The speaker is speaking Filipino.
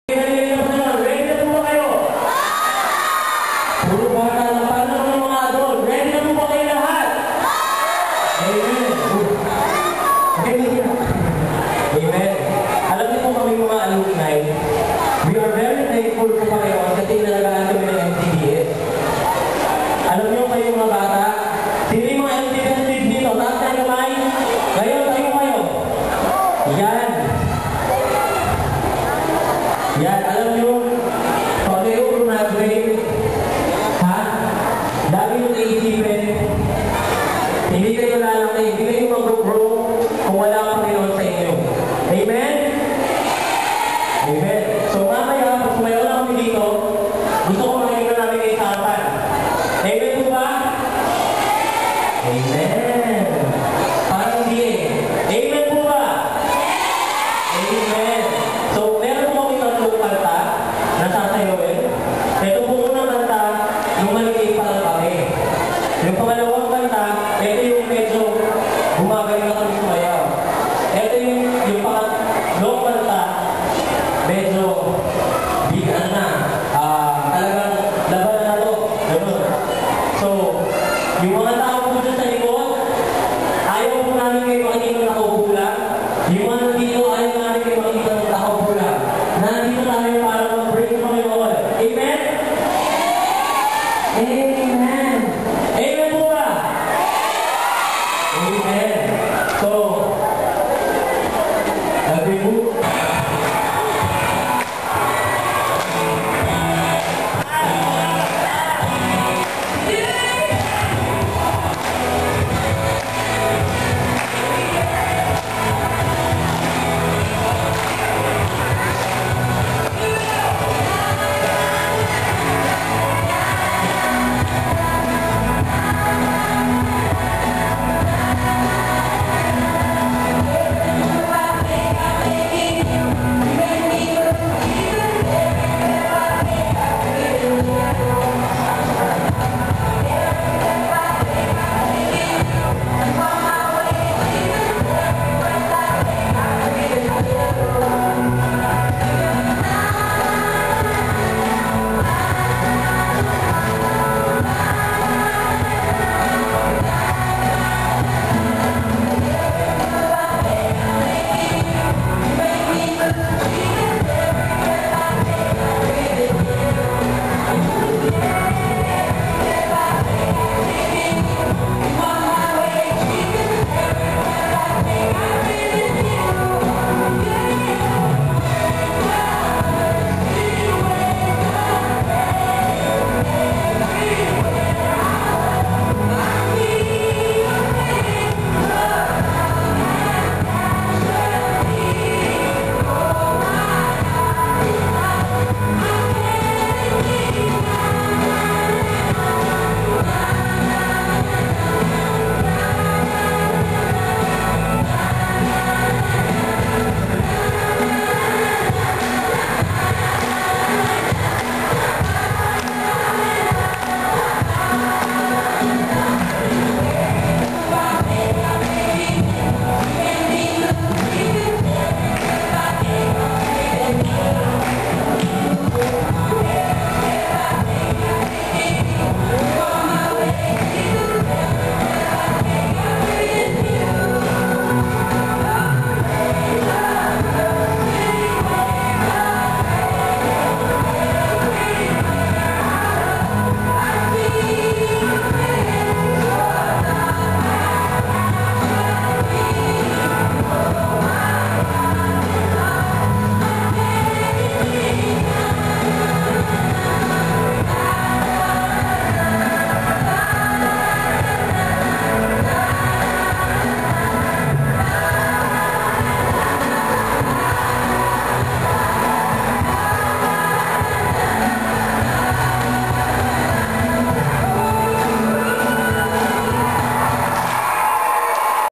Ready na po ba kayo? Puro bata na paano ng mga adult. Ready na po ba kayo lahat? Amen. Amen. Alam niyo po kami mga alumni, we are very thankful po kayo kasi nalagaan kami ng MTBS. Alam niyo kayo mga bata, sino yung mga MTBS dito? Taas na kamay. Ngayon, tayo kayo. Yan. Yan, alam niyo, pag kayo graduate, ha? Lagi nyo naisipin, hindi kayo lalaki, hindi kayo mag-grow kung wala ang Panginoon sa inyo. Amen? Amen. So mamaya, pag sumayaw na kami dito, gusto ko makikita namin kayo sa harapan. Amen po ba? Amen. Parang hindi eh. Amen po ba? Amen. So, meron po kami tatlong kanta na sasayawin. Ito po unang kanta, yung maliit pa lang kami. Yung pangalawang kanta, ito yung medyo gumagaling na kami sumayaw. Ito yung pangatlong kanta, medyo